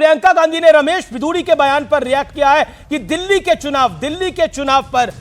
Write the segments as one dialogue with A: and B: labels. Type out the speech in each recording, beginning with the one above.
A: प्रियंका गांधी ने रमेश भिदुड़ी के बयान पर रिएक्ट किया है कि दिल्ली के चुनाव पर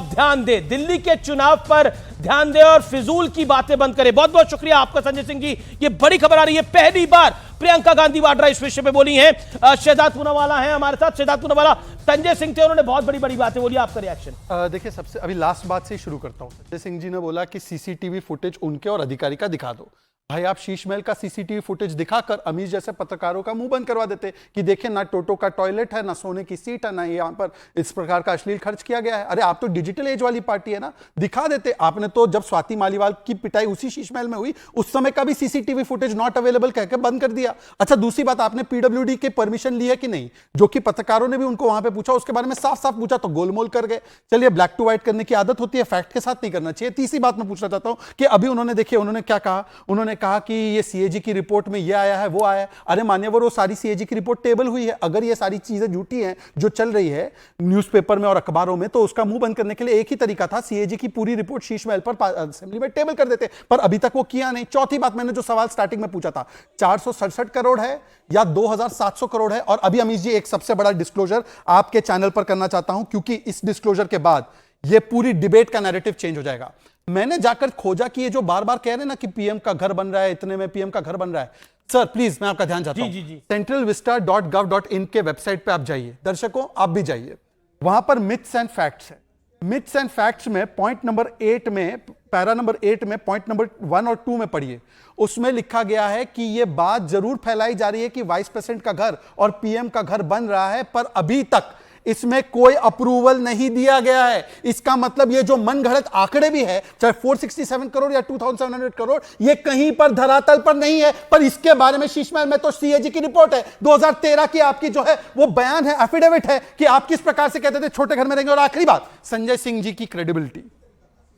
A: ध्यान दे, दिल्ली के चुनाव पर ध्यान दे और फिजूल की बातें बंद करें। बहुत बहुत शुक्रिया आपका संजय सिंह जी। ये बड़ी खबर आ रही है, पहली बार प्रियंका गांधी वाड्रा इस विषय पे बोली हैं। शहजाद पूनावाला हैं हमारे साथ। शहजाद पूनावाला, संजय सिंह थे, उन्होंने बहुत बड़ी बड़ी बातें बोली, आपका रिएक्शन?
B: देखिए, सबसे अभी लास्ट बात से ही शुरू करता हूं। संजय सिंह जी ने बोला कि सीसीटीवी फुटेज उनके और अधिकारी का दिखा दो। भाई, आप शीश महल का सीसीटीवी फुटेज दिखाकर अमीर जैसे पत्रकारों का मुंह बंद करवा देते कि देखिए ना टोटो का टॉयलेट है, ना सोने की सीट है, ना यहाँ पर इस प्रकार का अश्लील खर्च किया गया है। अरे आप तो डिजिटल एज वाली पार्टी है ना, दिखा देते। आपने तो जब स्वाति मालीवाल की पिटाई उसी शीश महल में हुई, उस समय का भी सीसीटीवी फुटेज नॉट अवेलेबल कहकर बंद कर दिया। अच्छा, दूसरी बात, आपने पीडब्ल्यूडी के परमिशन ली है कि नहीं, जो कि पत्रकारों ने भी उनको वहां पर पूछा, उसके बारे में साफ साफ पूछा तो गोलमोल कर गए। चलिए, ब्लैक टू व्हाइट करने की आदत होती है, फैक्ट के साथ नहीं करना चाहिए। तीसरी बात मैं पूछना चाहता हूं कि अभी उन्होंने, देखिए उन्होंने क्या कहा, उन्होंने कहा कि ये सीएजी की रिपोर्ट में ये आया है, वो आया है। अरे मान्यवर, वो सारी सीएजी की रिपोर्ट टेबल हुई है। अगर ये सारी चीजें झूठी हैं जो चल रही है न्यूज़पेपर में और अखबारों में, तो उसका मुंह बंद करने के लिए एक ही तरीका था, सीएजी की पूरी रिपोर्ट शीश महल पर असेंबली में टेबल कर देते, पर अभी तक वो किया नहीं। चौथी बात, मैंने जो सवाल स्टार्टिंग में पूछा था, 467 करोड़ है या 2700 करोड़ है? और अभी अमीश जी, एक सबसे बड़ा डिस्क्लोजर आपके चैनल पर करना चाहता हूं, क्योंकि इस डिस्क्लोजर के बाद ये पूरी डिबेट का नैरेटिव चेंज हो जाएगा। मैंने जाकर खोजा कि ये जो बार बार कह रहे हैं ना कि पीएम का घर बन रहा है, इतने में पीएम का घर बन रहा है, सर प्लीज मैं आपका ध्यान चाहता हूं, centralvista.gov.in के वेबसाइट पे आप जाइए। दर्शकों, आप भी जाइए, वहां पर मिथ्स एंड फैक्ट्स है। मिथ्स एंड फैक्ट्स में पॉइंट नंबर 8 में, पैरा नंबर 8 में पॉइंट नंबर 1 और 2 में पढ़िए। उसमें लिखा गया है कि यह बात जरूर फैलाई जा रही है कि वाइस प्रेसिडेंट का घर और पीएम का घर बन रहा है, पर अभी तक इसमें कोई अप्रूवल नहीं दिया गया है। इसका मतलब ये जो मनगढ़ंत आंकड़े भी है, चाहे 467 करोड़ या 2700 करोड़, ये कहीं पर धरातल पर नहीं है। पर इसके बारे में शीश महल में तो सीएजी की रिपोर्ट है, 2013 की आपकी जो है वो बयान है, एफिडेविट है कि आप किस प्रकार से कहते थे छोटे घर में रहेंगे। और आखिरी बात, संजय सिंह जी की क्रेडिबिलिटी।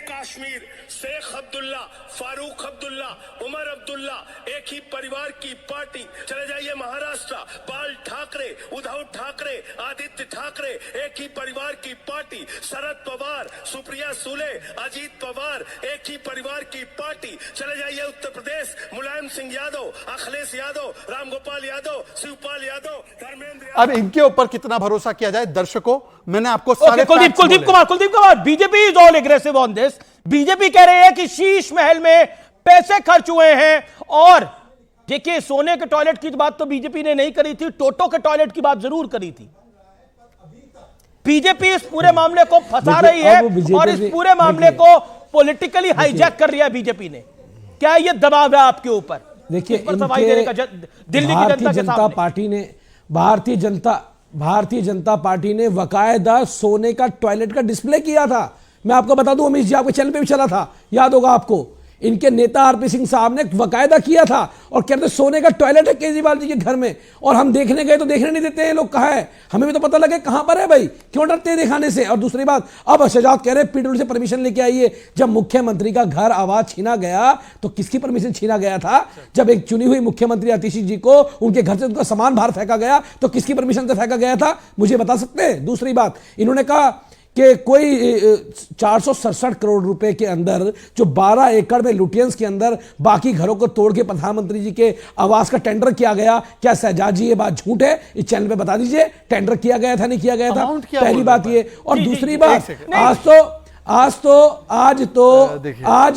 C: कश्मीर, शेख अब्दुल्ला, फारूक अब्दुल्ला, उमर अब्दुल्ला, एक ही परिवार की पार्टी। चले जाइए महाराष्ट्र, बाल ठाकरे, उद्धव ठाकरे, आदित्य ठाकरे, एक ही परिवार की पार्टी। शरद पवार, सुप्रिया सुले, अजीत पवार, एक ही परिवार की पार्टी। चले जाइए उत्तर प्रदेश, मुलायम सिंह यादव, अखिलेश यादव, रामगोपाल यादव, शिवपाल यादव, धर्मेंद्र।
B: अब इनके ऊपर कितना भरोसा किया जाए? दर्शकों, मैंने आपको सारे
A: Kuldeep Kumar, BJP is all aggressive on this. BJP कह रही है कि शीश महल में पैसे खर्च हुए हैं। और देखिए, सोने के टॉयलेट की बात तो बीजेपी ने नहीं करी थी, टोटो के टॉयलेट की बात जरूर करी थी। बीजेपी इस पूरे मामले को फंसा रही है और इस पूरे मामले को पॉलिटिकली हाईजैक कर रही है बीजेपी ने। क्या ये दबाव है आपके ऊपर?
D: देखिए,
A: दिल्ली की जनता
D: पार्टी ने, भारतीय जनता पार्टी ने वकायदा सोने का टॉयलेट का डिस्प्ले किया था। मैं आपको बता दूं, अमीश जी आपके चैनल पे भी चला था, याद होगा आपको। इनके नेता आरपी सिंह साहब ने वकायदा किया था और कहते सोने का टॉयलेट है केजरीवाल जी के घर में, और हम देखने गए तो देखने नहीं देते हैं लोग। कहाँ है? हमें भी तो पता लगे कहां पर है भाई, क्यों डरते हैं दिखाने से? और दूसरी बात, अब शहजाद कह रहे हैं पीडब्ल्यूडी से परमिशन लेके आइए। जब मुख्यमंत्री का घर आवाज छीना गया तो किसकी परमिशन छीना गया था? जब एक चुनी हुई मुख्यमंत्री आतिशी जी को उनके घर से उनका सामान बाहर फेंका गया तो किसकी परमिशन से फेंका गया था? मुझे बता सकते हैं? दूसरी बात, इन्होंने कहा कि कोई 467 करोड़ रुपए के अंदर जो 12 एकड़ में लुटियंस के अंदर बाकी घरों को तोड़ के प्रधानमंत्री जी के आवास का टेंडर किया गया। क्या शहजाद जी ये बात झूठ है? इस चैनल पे बता दीजिए, टेंडर किया गया था नहीं किया गया था? पहली बात ये। और दूसरी बात, आज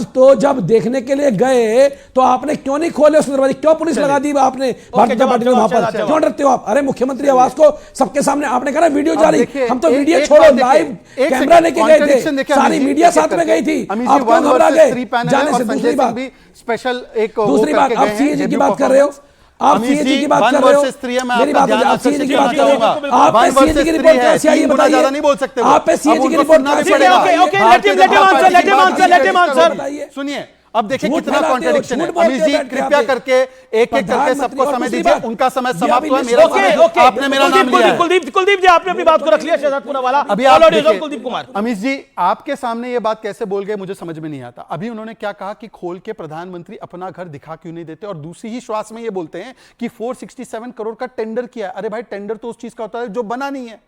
D: तो जब देखने के लिए गए तो आपने क्यों नहीं खोले उस दरवाजे? क्यों पुलिस लगा दी आपने भारतीय जनता पार्टी ने वहां पर? क्यों डरते हो आप? अरे मुख्यमंत्री आवास को सबके सामने आपने कहा वीडियो जारी, हम तो वीडियो छोड़ो, लाइव कैमरा लेके गए थे, सारी मीडिया साथ में गई थी, आप क्यों घबरा गए जाने से? दूसरी बात, आप सीएजी की बात कर रहे हो, आप सीएजी की बात कर रहे हो, मेरी बात है, आप सीएजी की बात कर रहे हो, आप पे सीएजी की रिपोर्ट कैसे आई है बताइए?
B: नहीं बोल सकते,
D: आप पे सीएजी की रिपोर्ट कैसे?
B: सुनिए, अब देखिए कितना कॉन्ट्रडिक्शन है। अमीश जी, कृपया करके एक एक करके सबको समय दीजिए, उनका समय समाप्त हुआ, मेरा समय, आपने मेरा नाम लिया है।
A: कुलदीप जी, आपने अपनी बात को रख लिया। शहजाद पूनावाला,
B: अभी आप
A: कुलदीप कुमार।
B: अमीश जी, आपके सामने ये बात कैसे बोल गए मुझे समझ में नहीं आता। अभी उन्होंने क्या कहा कि खोल के प्रधानमंत्री अपना घर दिखा क्यों नहीं देते, और दूसरी ही श्वास में ये बोलते हैं कि 467 करोड़ का टेंडर किया। अरे भाई, टेंडर तो उस चीज का होता है जो बना नहीं है।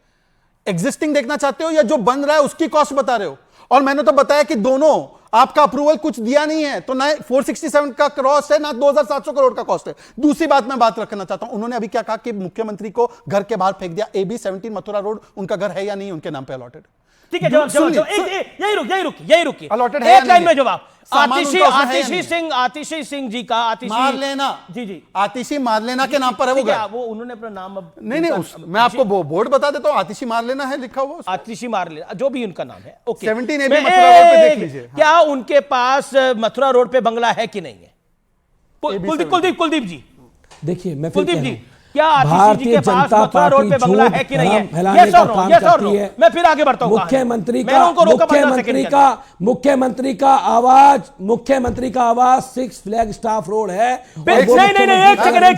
B: एग्जिस्टिंग देखना चाहते हो या जो बन रहा है उसकी कॉस्ट बता रहे हो? और मैंने तो बताया कि दोनों आपका अप्रूवल कुछ दिया नहीं है, तो ना 467 का कॉस्ट है ना 2700 करोड़ का कॉस्ट है। दूसरी बात मैं बात रखना चाहता हूं, उन्होंने अभी क्या कहा कि मुख्यमंत्री को घर के बाहर फेंक दिया। AB 17 मथुरा रोड उनका घर है या नहीं उनके नाम पे अलॉटेड?
A: ठीक है, जवाब यही रुकिए
B: Allotted है
A: एक लाइन में जवाब।
B: सामान
A: आतिशी
B: उनका उसमें है या
A: आतिशी सिंह जी का
B: मार लेना,
A: जी
B: आतिशी मार लेना के नाम पर है वो घर।
A: वो उन्होंने अपना नाम अब
B: नहीं, मैं आपको बोर्ड बता देता हूं, आतिशी मार लेना है लिखा हुआ।
A: आतिशी मार लेना जो भी उनका नाम है। ओके,
B: 17 AB मथुरा रोड पे देख लीजिए।
A: क्या उनके पास मथुरा रोड पे बंगला है कि नहीं है? कुलदीप जी
D: देखिए, मैं फिर
A: कुलदीप
D: कह
A: जी,
D: रहा हूं,
A: क्या आतिशी जी
D: भारतीय
A: के पास
D: जनता
A: मथुरा रोड पे
D: पार्टी
A: बंगला
D: झूठ
A: है कि नहीं है?
D: फैलाने
A: Yes
D: का
A: or no?
D: काम
A: Yes or
D: करती
A: no?
D: है।
A: मैं फिर आगे बढ़ता हूं। मुख्यमंत्री का आवाज 6 फ्लैग स्टाफ रोड है। नहीं, एक सेकंड, नहीं,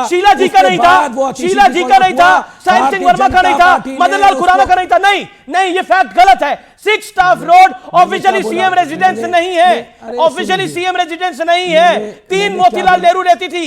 A: शीला जी का नहीं था, शीला जी का नहीं था, साहिब सिंह वर्मा का नहीं था, मदन लाल खुराना का नहीं था। नहीं, ये फैक्ट गलत है। 6 staff road officially CM residence नहीं है, ऑफिशियली सीएम रेजिडेंस नहीं है। 3 मोतीलाल नेहरू रहती थी,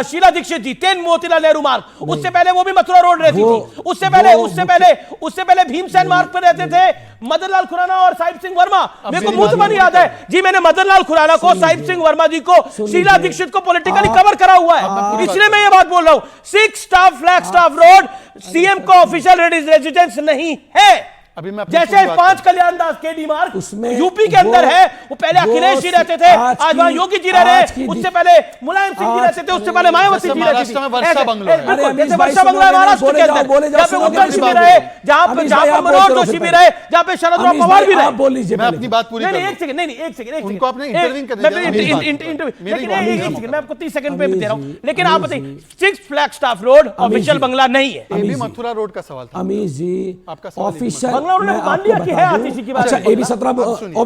A: शीला दीक्षित जी 3 मोतीलाल नेहरू मार्ग, उससे पहले वो भी मथुरा रोड रहती थी, उससे पहले भीमसेन मार्ग पर रहते थे मदन लाल खुराना और साहिब सिंह वर्मा। मेरे को मुंह पर याद है जी, मैंने मदन लाल खुराना को, साहिब सिंह वर्मा जी को, शीला दीक्षित को पॉलिटिकली कवर करा हुआ है, इसलिए मैं ये बात बोल रहा हूं। 6 staff flag staff road CM का ऑफिशियल रेजिडेंस नहीं है।
B: अभी मैं
A: जैसे 5 कल्याण दास केडी मार्ग यूपी के अंदर है, वो पहले अखिलेश जी रहते थे, आज वहां योगी जी रह रहे, उससे पहले मुलायम सिंह जी रहते थे, उससे पहले मायावती जी रहती थी।
B: वर्षा बंगलो है।
A: जैसे वर्षा बंगला है महाराष्ट्र के अंदर, जहां पे उत्तम शिविर है, जहां पे मनोहर जोशी भी रहे, जहां पे शरद राव पवार भी रहे।
D: बोल लीजिए,
B: मैं अपनी बात पूरी
A: नहीं, एक सेकंड,
B: उनको आपने इंटरव्यू करने दिया।
A: लेकिन मैं आपको 30 सेकंड पे दे रहा हूं, लेकिन आप बताइए 6 फ्लैग स्टाफ रोड ऑफिशियल बंगला नहीं है।
B: AB मथुरा रोड का सवाल था
D: अमीश जी,
B: आपका सवाल
D: ऑफिशियल
A: बंगला उन्होंने मान लिया कि है आतिशी की बात।
D: अच्छा, AB 17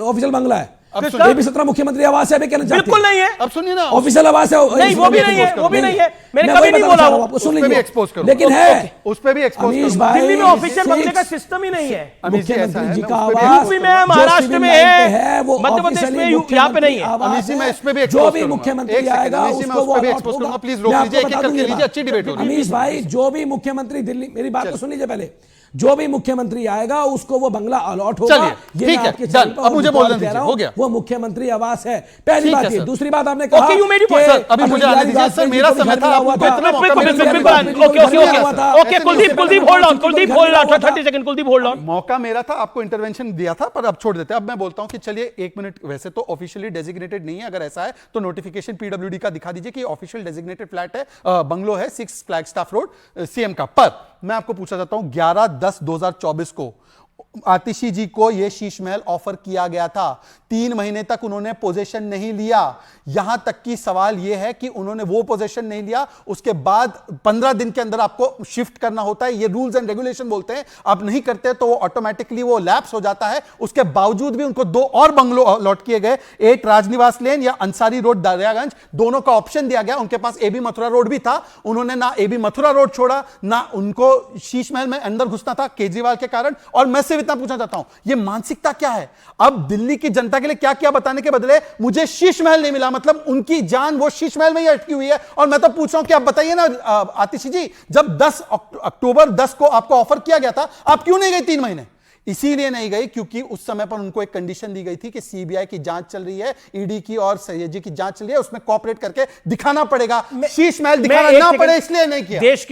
D: ऑफिशियल बंगला है, AB 17 मुख्यमंत्री आवास है, कहना चाहते
A: बिल्कुल नहीं है।
B: अब सुनिए ना,
D: ऑफिशियल आवास है
A: नहीं, वो भी नहीं है, मैंने कभी नहीं बोला वो।
D: सुन
B: लीजिए, एक्सपोज करो,
D: लेकिन है
B: उस पे भी एक्सपोज
D: अमीश
B: करो।
D: भाई,
A: दिल्ली में ऑफिशियल बंगले का सिस्टम ही नहीं है।
D: मुख्यमंत्री जी का
B: उस पे भी-
D: आवास
A: यूपी में, महाराष्ट्र में है,
D: वो
A: मध्य प्रदेश में यहाँ पे नहीं है।
B: अमीश जी, मैं इस पे भी
D: जो
B: expose
D: भी
B: करूंगा।
D: मुख्यमंत्री
B: एक सेकंड,
D: आएगा
B: अमीश जी, मैं
D: उसको
B: उस पे भी
D: वो
B: expose
D: होगा।
B: करूंगा। प्लीज
D: मैं
B: रोक
D: आपको
B: लीजिए, एक-एक
D: बता
B: करके
D: दूंगा।
B: लीजिए, अच्छी डिबेट हो रही है।
D: अमीश भाई, जो भी मुख्यमंत्री दिल्ली, मेरी बात तो सुन लीजिए पहले, जो भी मुख्यमंत्री आएगा उसको वो बंगला अलॉट होगा।
B: चलिए, ठीक है, डन। अब मुझे बोलने दीजिए, हो गया।
D: वो मुख्यमंत्री आवास है, पहली
B: ठीक
D: बात
B: है,
D: ये।
B: सर।
D: दूसरी बात आपने कहा
A: Okay, you made your point,
B: sir, अभी मुझे आने दीजिए, सर, मेरा समय था, आपको इतना मौका
A: बिल्कुल,
B: मिला,
A: okay, Kuldeep hold on, 30 second, Kuldeep hold on.
B: मौका मेरा था, आपको इंटरवेंशन दिया था, पर अब छोड़ देते हैं। अब मैं बोलता हूं कि चलिए 1 मिनट, वैसे तो ऑफिशियली डेजिग्नेटेड नहीं है, अगर ऐसा है तो नोटिफिकेशन PWD का दिखा दीजिए कि ऑफिशियल डेजिग्नेटेड फ्लैट है, बंगलो है 6 फ्लैग स्टाफ रोड सीएम का। पर मैं आपको पूछना चाहता हूं, 11/10/2024 को आतिशी जी को यह शीश महल ऑफर किया गया था। 3 महीने तक उन्होंने पोजीशन नहीं लिया। यहां तक कि सवाल यह है कि उन्होंने वो पोजीशन नहीं लिया, उसके बाद 15 दिन के अंदर आपको शिफ्ट करना होता है, ये रूल्स एंड रेगुलेशन बोलते हैं। आप नहीं करते तो वो ऑटोमेटिकली वो लैप्स हो जाता है। उसके बावजूद भी उनको 2 और बंगलो अलॉट किए गए, एक राजनिवास लेन या अंसारी रोड दरियागंज, दोनों का ऑप्शन दिया गया। उनके पास AB मथुरा रोड भी था, उन्होंने ना AB मथुरा रोड छोड़ा, ना उनको शीश महल में अंदर घुसना था केजरीवाल के कारण। और मैं सिर्फ इतना पूछना चाहता हूं, ये मानसिकता क्या है? अब दिल्ली की जनता के लिए क्या क्या बताने के बदले मुझे शीश महल नहीं मिला, मतलब उनकी जान वो शीश महल में ही अटकी हुई है। और मैं तो पूछ रहा हूं कि आप बताइए ना आतिशी जी, जब 10 अक्टूबर 10 को आपको ऑफर किया गया था, आप क्यों नहीं गई 3 महीने? इसीलिए नहीं गई क्योंकि उस समय पर उनको एक कंडीशन दी गई थी कि CBI की जांच चल रही है, ED की और CAG की जांच चल रही है, उसमें कोऑपरेट करके दिखाना पड़ेगा, शीश महल दिखाना ना पड़े, इसलिए नहीं किया।
A: देश की